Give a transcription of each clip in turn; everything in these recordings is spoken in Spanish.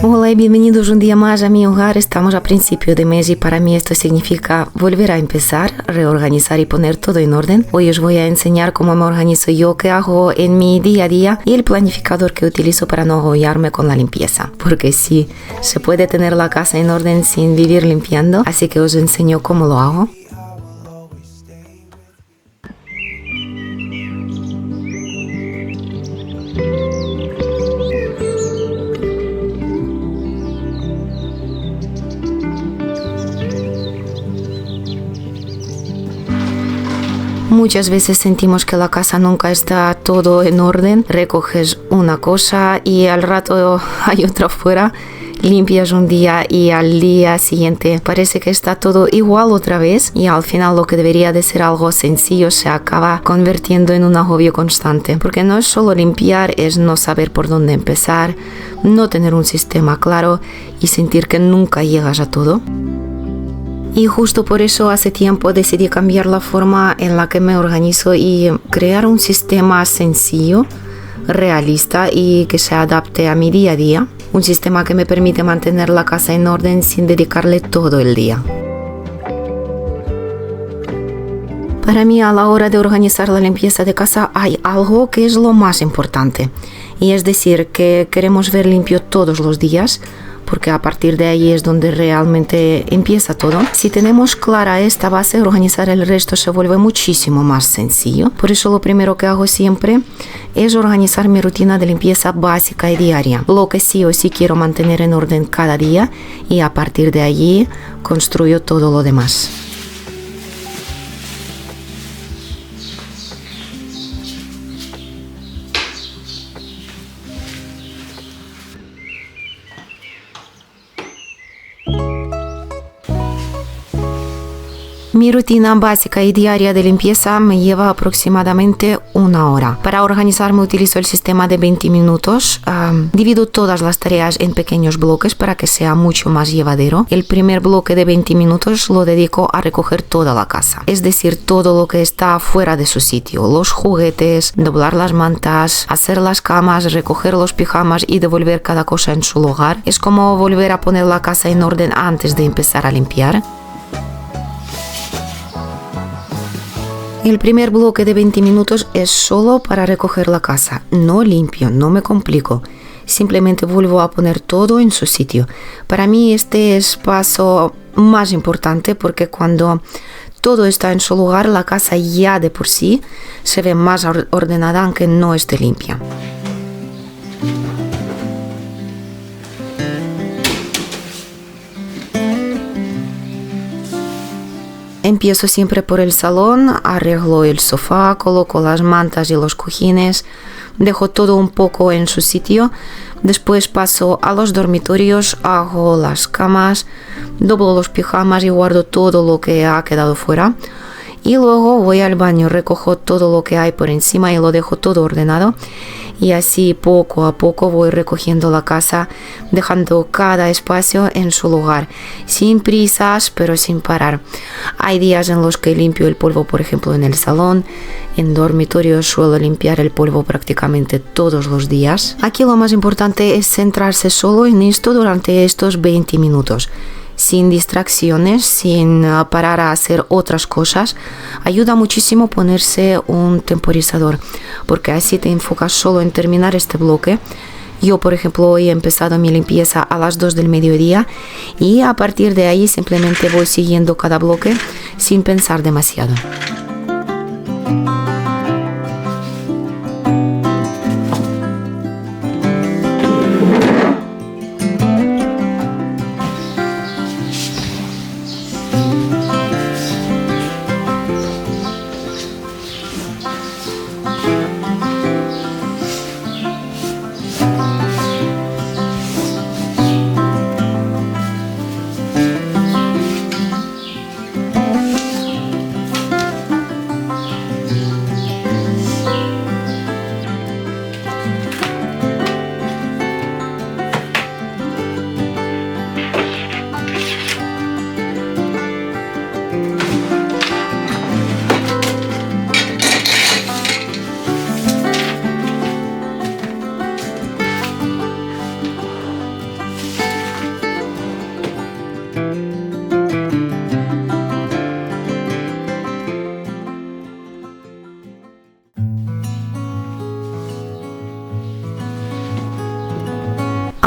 Hola y bienvenidos un día más a mi hogar. Estamos a principio de mes y para mí esto significa volver a empezar, reorganizar y poner todo en orden. Hoy os voy a enseñar cómo me organizo yo, qué hago en mi día a día y el planificador que utilizo para no agobiarme con la limpieza. Porque sí, se puede tener la casa en orden sin vivir limpiando, así que os enseño cómo lo hago. Muchas veces sentimos que la casa nunca está todo en orden. Recoges una cosa y al rato hay otra fuera. Limpias un día y al día siguiente parece que está todo igual otra vez y al final lo que debería de ser algo sencillo se acaba convirtiendo en un agobio constante. Porque no es solo limpiar, es no saber por dónde empezar, no tener un sistema claro y sentir que nunca llegas a todo. Y justo por eso hace tiempo decidí cambiar la forma en la que me organizo y crear un sistema sencillo, realista y que se adapte a mi día a día. Un sistema que me permite mantener la casa en orden sin dedicarle todo el día. Para mí, a la hora de organizar la limpieza de casa hay algo que es lo más importante. Y es decir, que queremos ver limpio todos los días, porque a partir de ahí es donde realmente empieza todo. Si tenemos clara esta base, organizar el resto se vuelve muchísimo más sencillo. Por eso lo primero que hago siempre es organizar mi rutina de limpieza básica y diaria. Lo que sí o sí quiero mantener en orden cada día y a partir de allí construyo todo lo demás. Mi rutina básica y diaria de limpieza me lleva aproximadamente una hora. Para organizarme utilizo el sistema de 20 minutos. Divido todas las tareas en pequeños bloques para que sea mucho más llevadero. El primer bloque de 20 minutos lo dedico a recoger toda la casa. Es decir, todo lo que está fuera de su sitio. Los juguetes, doblar las mantas, hacer las camas, recoger los pijamas y devolver cada cosa en su lugar. Es como volver a poner la casa en orden antes de empezar a limpiar. El primer bloque de 20 minutos es solo para recoger la casa. No limpio, no me complico. Simplemente vuelvo a poner todo en su sitio. Para mí este es el paso más importante porque cuando todo está en su lugar, la casa ya de por sí se ve más ordenada aunque no esté limpia. Empiezo siempre por el salón, arreglo el sofá, coloco las mantas y los cojines, dejo todo un poco en su sitio, después paso a los dormitorios, hago las camas, doblo los pijamas y guardo todo lo que ha quedado fuera. Y luego voy al baño, recojo todo lo que hay por encima y lo dejo todo ordenado. Y así poco a poco voy recogiendo la casa, dejando cada espacio en su lugar, sin prisas pero sin parar. Hay días en los que limpio el polvo, por ejemplo en el salón. En dormitorio suelo limpiar el polvo prácticamente todos los días. Aquí lo más importante es centrarse solo en esto durante estos 20 minutos. Sin distracciones, sin parar a hacer otras cosas. Ayuda muchísimo ponerse un temporizador, porque así te enfocas solo en terminar este bloque. Yo, por ejemplo, hoy he empezado mi limpieza a las 2 del mediodía y a partir de ahí simplemente voy siguiendo cada bloque sin pensar demasiado.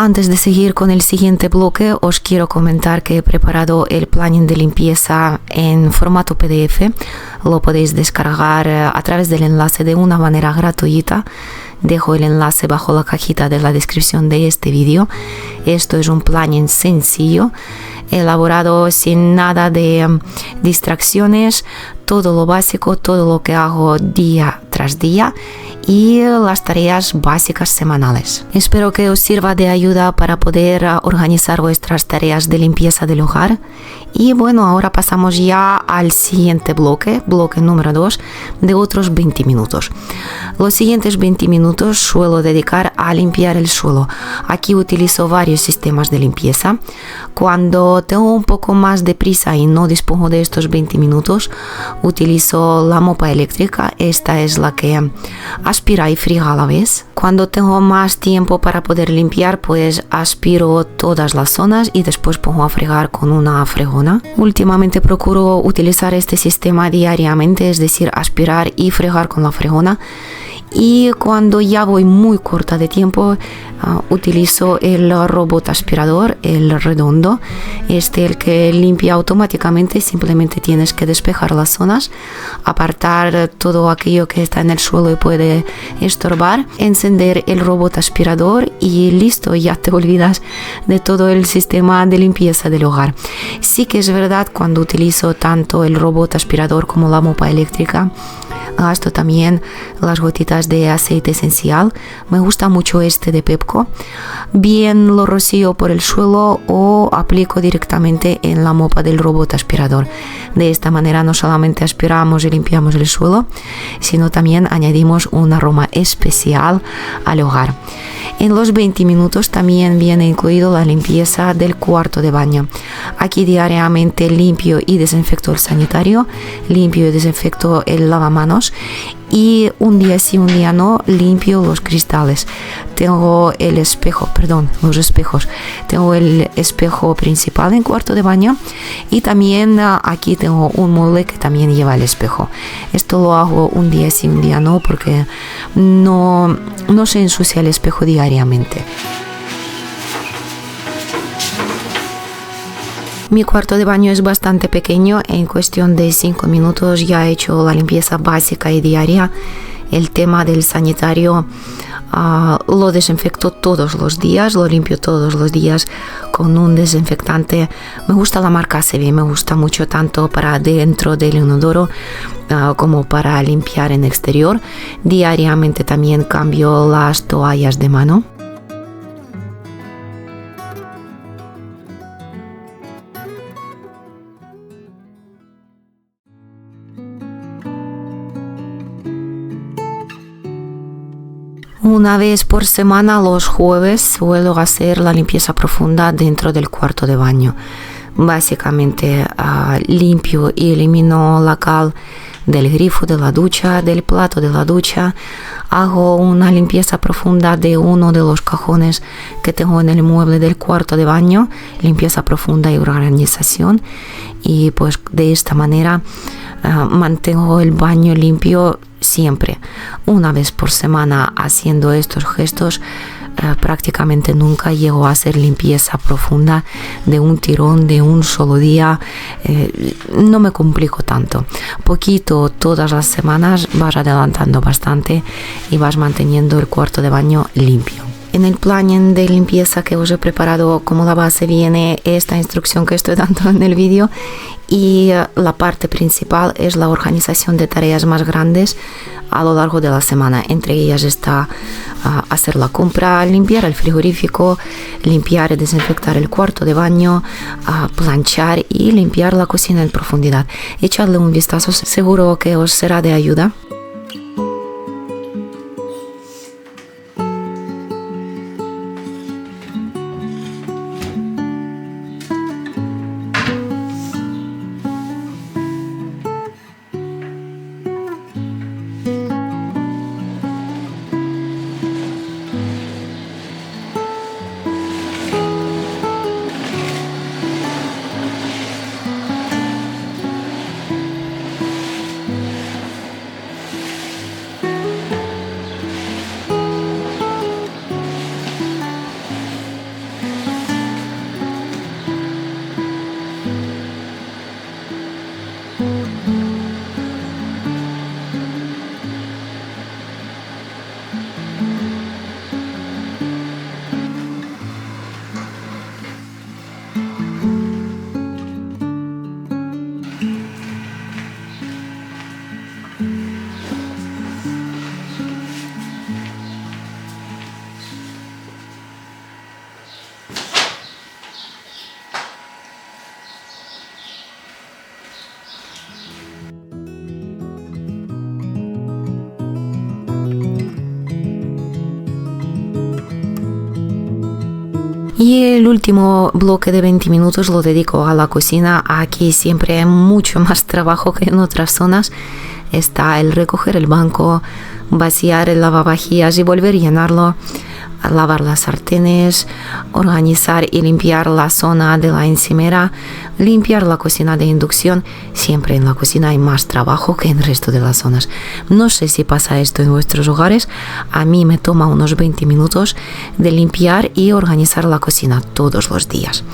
Antes de seguir con el siguiente bloque, os quiero comentar que he preparado el planning de limpieza en formato PDF. Lo podéis descargar a través del enlace de una manera gratuita. Dejo el enlace bajo la cajita de la descripción de este vídeo. Esto es un planning sencillo, elaborado sin nada de distracciones, todo lo básico, todo lo que hago día tras día y las tareas básicas semanales. Espero que os sirva de ayuda para poder organizar vuestras tareas de limpieza del hogar. Y bueno, ahora pasamos ya al siguiente bloque número 2, de otros 20 minutos. Los siguientes 20 minutos suelo dedicar a limpiar el suelo. Aquí utilizo varios sistemas de limpieza. Cuando tengo un poco más de prisa y no dispongo de estos 20 minutos, utilizo la mopa eléctrica. Esta es la que aspira y friega a la vez. Cuando tengo más tiempo para poder limpiar, pues aspiro todas las zonas y después pongo a fregar con una fregona. Últimamente procuro utilizar este sistema diariamente, es decir, aspirar y fregar con la fregona. Y cuando ya voy muy corta de tiempo, utilizo el robot aspirador, el redondo, el que limpia automáticamente. Simplemente tienes que despejar las zonas, apartar todo aquello que está en el suelo y puede estorbar, encender el robot aspirador y listo, ya te olvidas de todo el sistema de limpieza del hogar. Sí que es verdad, cuando utilizo tanto el robot aspirador como la mopa eléctrica, gasto también las gotitas de aceite esencial. Me gusta mucho este de Pepco. Bien lo rocío por el suelo o aplico directamente en la mopa del robot aspirador. De esta manera no solamente aspiramos y limpiamos el suelo, sino también añadimos un aroma especial al hogar. En los 20 minutos también viene incluido la limpieza del cuarto de baño. Aquí diariamente limpio y desinfecto el sanitario, limpio y desinfecto el lavamanos y un día sí, un día no, limpio los cristales. Tengo los espejos. Tengo el espejo principal en cuarto de baño y también aquí tengo un mueble que también lleva el espejo. Esto lo hago un día sí, un día no, porque no se ensucia el espejo diariamente. Mi cuarto de baño es bastante pequeño. En cuestión de 5 minutos ya he hecho la limpieza básica y diaria. El tema del sanitario lo desinfecto todos los días, lo limpio todos los días con un desinfectante. Me gusta la marca CB, me gusta mucho tanto para dentro del inodoro como para limpiar en exterior. Diariamente también cambio las toallas de mano. Una vez por semana, los jueves, suelo hacer la limpieza profunda dentro del cuarto de baño. Básicamente limpio y elimino la cal del grifo de la ducha, del plato de la ducha. Hago una limpieza profunda de uno de los cajones que tengo en el mueble del cuarto de baño. Limpieza profunda y organización. Y pues de esta manera mantengo el baño limpio siempre. Una vez por semana haciendo estos gestos, prácticamente nunca llego a hacer limpieza profunda de un tirón, de un solo día. No me complico tanto. Poquito todas las semanas vas adelantando bastante y vas manteniendo el cuarto de baño limpio. En el plan de limpieza que os he preparado como la base viene esta instrucción que estoy dando en el vídeo, y la parte principal es la organización de tareas más grandes a lo largo de la semana. Entre ellas está hacer la compra, limpiar el frigorífico, limpiar y desinfectar el cuarto de baño, planchar y limpiar la cocina en profundidad. Echadle un vistazo, seguro que os será de ayuda. Y el último bloque de 20 minutos lo dedico a la cocina. Aquí siempre hay mucho más trabajo que en otras zonas. Está el recoger el banco, vaciar el lavavajillas y volver a llenarlo, lavar las sartenes, organizar y limpiar la zona de la encimera, limpiar la cocina de inducción. Siempre en la cocina hay más trabajo que en el resto de las zonas. No sé si pasa esto en vuestros hogares. A mí me toma unos 20 minutos de limpiar y organizar la cocina todos los días.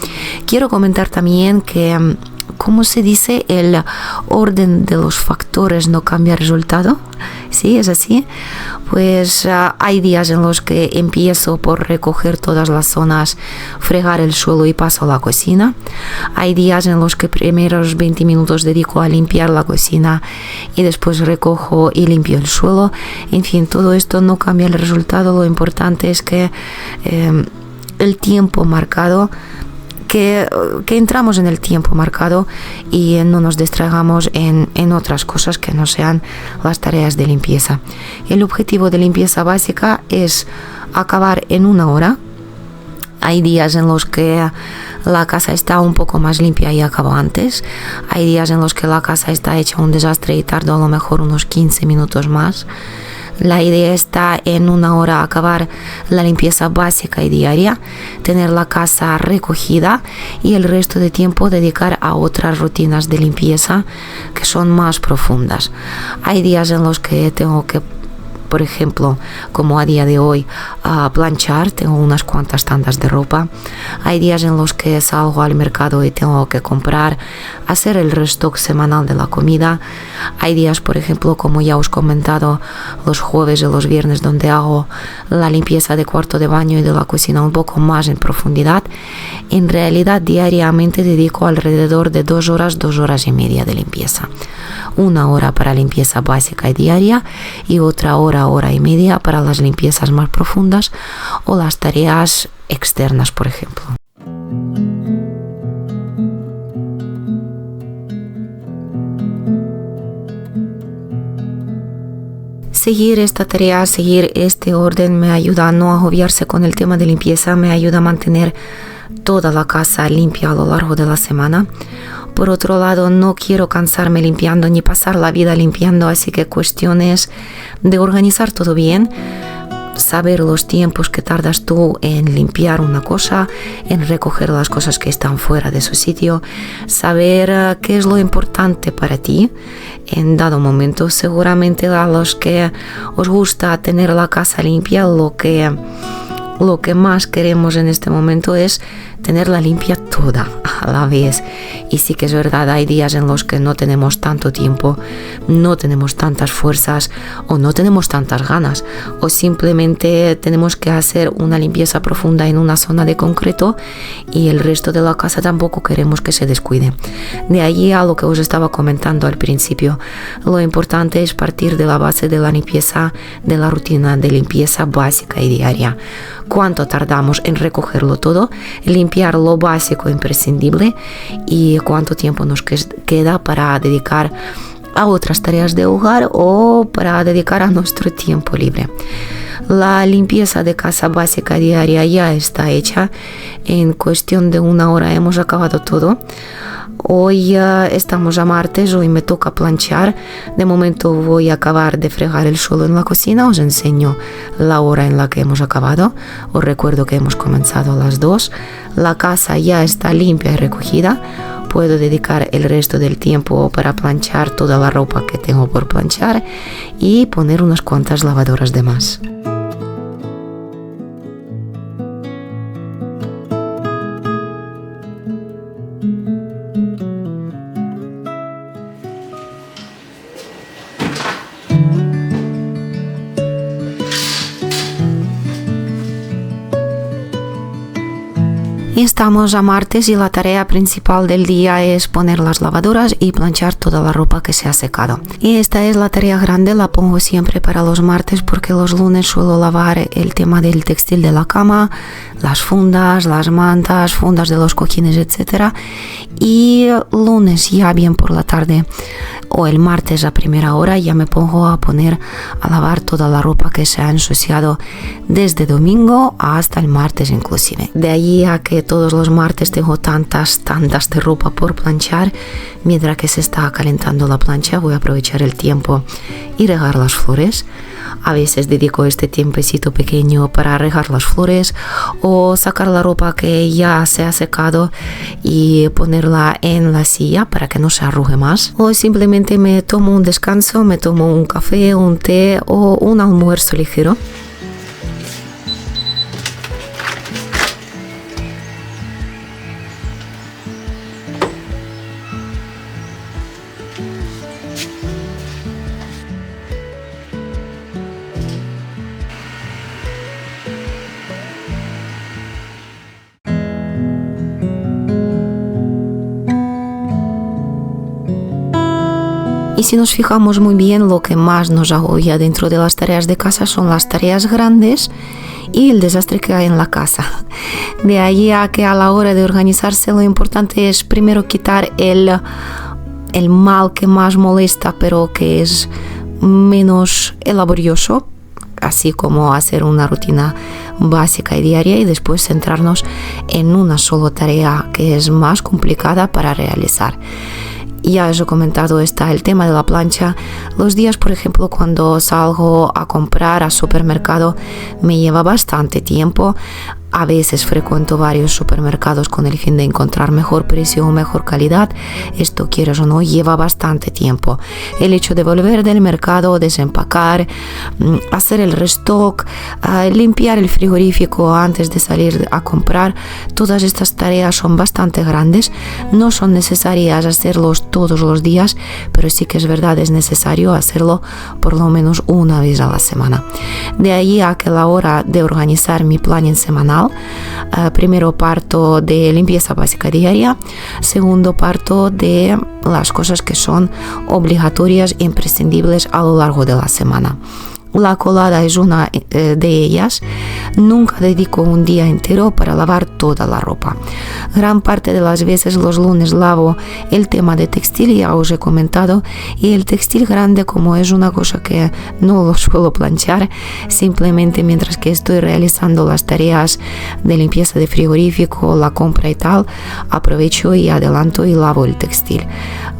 Quiero comentar también que, ¿cómo se dice? El orden de los factores no cambia el resultado. ¿Sí? ¿Es así? Pues hay días en los que empiezo por recoger todas las zonas, fregar el suelo y paso a la cocina. Hay días en los que primeros 20 minutos dedico a limpiar la cocina y después recojo y limpio el suelo. En fin, todo esto no cambia el resultado. Lo importante es que el tiempo marcado, que entramos en el tiempo marcado y no nos distraigamos en otras cosas que no sean las tareas de limpieza. El objetivo de limpieza básica es acabar en 1 hora. Hay días en los que la casa está un poco más limpia y acabo antes. Hay días en los que la casa está hecha un desastre y tardo a lo mejor unos 15 minutos más. La idea está en 1 hora acabar la limpieza básica y diaria, tener la casa recogida y el resto de tiempo dedicar a otras rutinas de limpieza que son más profundas. Hay días en los que tengo que, por ejemplo, como a día de hoy, planchar, tengo unas cuantas tandas de ropa. Hay días en los que salgo al mercado y tengo que comprar, hacer el restock semanal de la comida. Hay días, por ejemplo, como ya os he comentado, los jueves y los viernes, donde hago la limpieza de cuarto de baño y de la cocina un poco más en profundidad. En realidad, diariamente dedico alrededor de 2 horas, 2 horas y media de limpieza. 1 hora para limpieza básica y diaria y otra hora, hora y media para las limpiezas más profundas o las tareas externas, por ejemplo. Seguir esta tarea, seguir este orden me ayuda a no agobiarse con el tema de limpieza, me ayuda a mantener toda la casa limpia a lo largo de la semana. Por otro lado, no quiero cansarme limpiando ni pasar la vida limpiando, así que cuestiones de organizar todo bien, saber los tiempos que tardas tú en limpiar una cosa, en recoger las cosas que están fuera de su sitio, saber qué es lo importante para ti en dado momento. Seguramente a los que os gusta tener la casa limpia, lo que más queremos en este momento es tenerla limpia toda a la vez. Y sí que es verdad, hay días en los que no tenemos tanto tiempo, no tenemos tantas fuerzas o no tenemos tantas ganas, o simplemente tenemos que hacer una limpieza profunda en una zona de concreto y el resto de la casa tampoco queremos que se descuide. De allí a lo que os estaba comentando al principio, lo importante es partir de la base de la limpieza, de la rutina de limpieza básica y diaria. ¿Cuánto tardamos en recogerlo todo, limpiar lo básico imprescindible y cuánto tiempo nos queda para dedicar a otras tareas de hogar o para dedicar a nuestro tiempo libre? La limpieza de casa básica diaria ya está hecha. En cuestión de 1 hora hemos acabado todo. Hoy estamos a martes, hoy me toca planchar. De momento voy a acabar de fregar el suelo en la cocina. Os enseño la hora en la que hemos acabado. Os recuerdo que hemos comenzado a las 2. La casa ya está limpia y recogida. Puedo dedicar el resto del tiempo para planchar toda la ropa que tengo por planchar y poner unas cuantas lavadoras de más. Y estamos a martes y la tarea principal del día es poner las lavadoras y planchar toda la ropa que se ha secado. Y esta es la tarea grande, la pongo siempre para los martes porque los lunes suelo lavar el tema del textil de la cama, las fundas, las mantas, fundas de los cojines, etc. Y lunes ya bien por la tarde o el martes a primera hora ya me pongo a poner a lavar toda la ropa que se ha ensuciado desde domingo hasta el martes inclusive. De allí a que todos los martes tengo tantas de ropa por planchar, mientras que se está calentando la plancha voy a aprovechar el tiempo y regar las flores. A veces dedico este tiempecito pequeño para regar las flores o sacar la ropa que ya se ha secado y ponerla en la silla para que no se arrugue más. O simplemente me tomo un descanso, me tomo un café, un té o un almuerzo ligero. Y si nos fijamos muy bien, lo que más nos agobia dentro de las tareas de casa son las tareas grandes y el desastre que hay en la casa. De ahí a que a la hora de organizarse lo importante es primero quitar el mal que más molesta, pero que es menos laborioso, así como hacer una rutina básica y diaria, y después centrarnos en una sola tarea que es más complicada para realizar. Ya os he comentado, está el tema de la plancha. Los días, por ejemplo, cuando salgo a comprar al supermercado, me lleva bastante tiempo. A veces frecuento varios supermercados con el fin de encontrar mejor precio o mejor calidad. Esto, quieras o no, lleva bastante tiempo. El hecho de volver del mercado, desempacar, hacer el restock, limpiar el frigorífico antes de salir a comprar, todas estas tareas son bastante grandes. No son necesarias hacerlos todos los días, pero sí que es verdad, es necesario hacerlo por lo menos una vez a la semana. De ahí a que a la hora de organizar mi plan semanal, primero parto de limpieza básica diaria, segundo parto de las cosas que son obligatorias e imprescindibles a lo largo de la semana. La colada es una de ellas. Nunca dedico un día entero para lavar toda la ropa. Gran parte de las veces los lunes lavo el tema de textil, ya os he comentado, y el textil grande, como es una cosa que no lo suelo planchar, simplemente mientras que estoy realizando las tareas de limpieza de frigorífico, la compra y tal, aprovecho y adelanto y lavo el textil.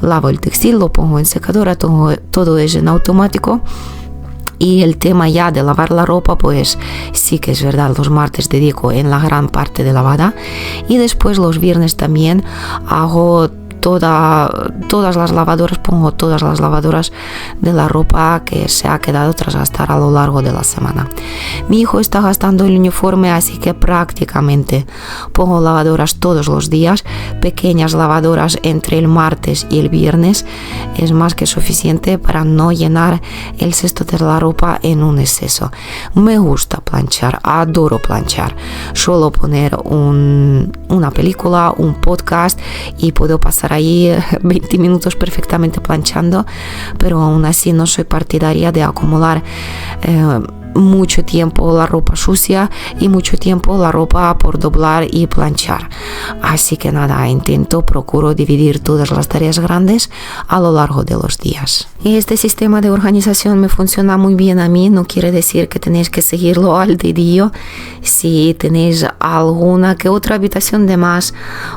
Lavo el textil, lo pongo en secadora, todo es en automático. Y el tema ya de lavar la ropa, pues sí que es verdad, los martes dedico en la gran parte de lavada, y después los viernes también hago todas las lavadoras, pongo todas las lavadoras de la ropa que se ha quedado tras gastar a lo largo de la semana. Mi hijo está gastando el uniforme, así que prácticamente pongo lavadoras todos los días, pequeñas lavadoras entre el martes y el viernes, es más que suficiente para no llenar el cesto de la ropa en un exceso. Me gusta planchar, adoro planchar, suelo poner una película, un podcast y puedo pasar ahí 20 minutos perfectamente planchando, pero aún así no soy partidaria de acumular mucho tiempo la ropa sucia y mucho tiempo la ropa por doblar y planchar. Así que nada, procuro dividir todas las tareas grandes a lo largo de los días. Y este sistema de organización me funciona muy bien a mí, no quiere decir que tenéis que seguirlo al dedillo. Si tenéis alguna que otra habitación de más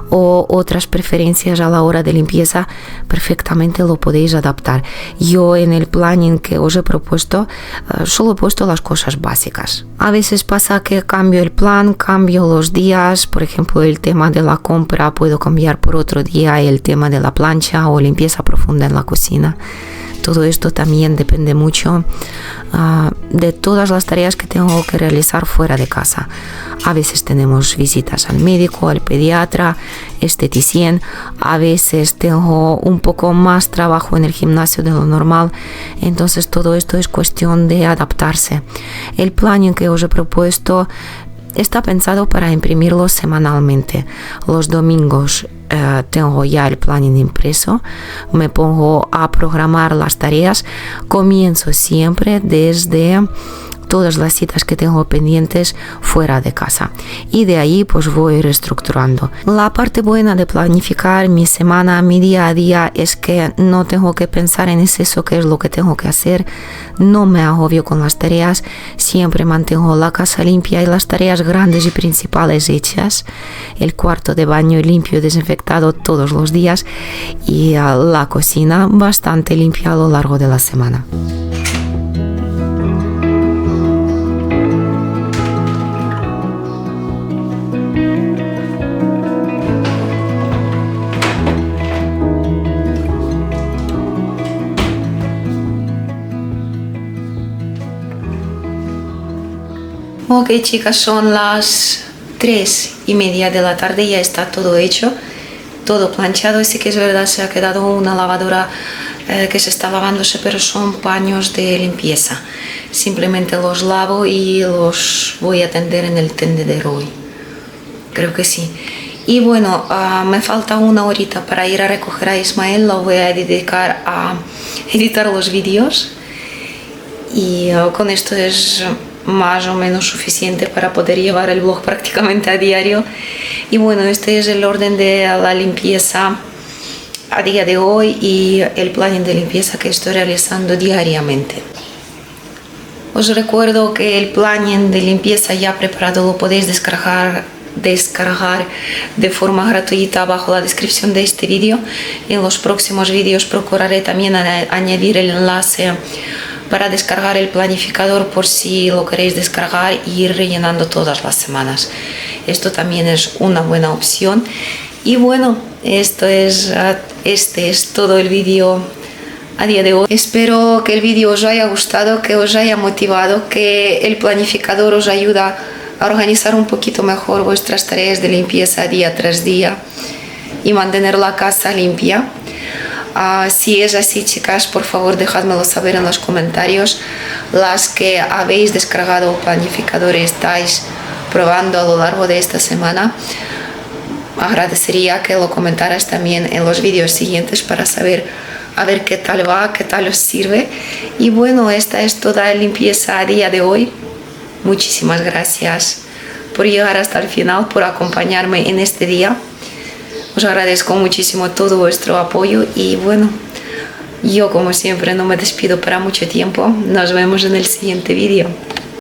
o otras preferencias a la hora de limpieza, perfectamente lo podéis adaptar. Yo en el planning que os he propuesto, solo he puesto las cosas básicas. A veces pasa que cambio el plan, cambio los días, por ejemplo el tema de la compra puedo cambiar por otro día, el tema de la plancha o limpieza profunda en la cocina. Todo esto también depende mucho de todas las tareas que tengo que realizar fuera de casa. A veces tenemos visitas al médico, al pediatra, esteticien. A veces tengo un poco más trabajo en el gimnasio de lo normal. Entonces todo esto es cuestión de adaptarse. El planning que os he propuesto está pensado para imprimirlo semanalmente. Los domingos tengo ya el planning impreso, me pongo a programar las tareas, comienzo siempre desde todas las citas que tengo pendientes fuera de casa y de ahí pues voy reestructurando. La parte buena de planificar mi semana, mi día a día es que no tengo que pensar en eso, qué es lo que tengo que hacer, no me agobio con las tareas, siempre mantengo la casa limpia y las tareas grandes y principales hechas, el cuarto de baño limpio y desinfectado todos los días y la cocina bastante limpia a lo largo de la semana. Ok, chicas, son las 3:30 de la tarde, ya está todo hecho, todo planchado. Sí que es verdad, se ha quedado una lavadora que se está lavándose, pero son paños de limpieza. Simplemente los lavo y los voy a tender en el tendedero hoy. Creo que sí. Y bueno, me falta una horita para ir a recoger a Ismael, lo voy a dedicar a editar los vídeos. Y con esto es más o menos suficiente para poder llevar el blog prácticamente a diario. Y bueno, este es el orden de la limpieza a día de hoy y el planning de limpieza que estoy realizando diariamente. Os recuerdo que el planning de limpieza ya preparado lo podéis descargar de forma gratuita bajo la descripción de este vídeo. En los próximos vídeos procuraré también añadir el enlace para descargar el planificador por si lo queréis descargar y ir rellenando todas las semanas. Esto también es una buena opción. Y bueno, este es todo el vídeo a día de hoy. Espero que el vídeo os haya gustado, que os haya motivado, que el planificador os ayuda a organizar un poquito mejor vuestras tareas de limpieza día tras día y mantener la casa limpia. Si es así, chicas, por favor dejádmelo saber en los comentarios. Las que habéis descargado el planificador y estáis probando a lo largo de esta semana, agradecería que lo comentaras también en los vídeos siguientes para saber a ver qué tal va, qué tal os sirve. Y bueno, esta es toda la limpieza a día de hoy. Muchísimas gracias por llegar hasta el final, por acompañarme en este día. Os agradezco muchísimo todo vuestro apoyo y bueno, yo como siempre no me despido para mucho tiempo. Nos vemos en el siguiente vídeo.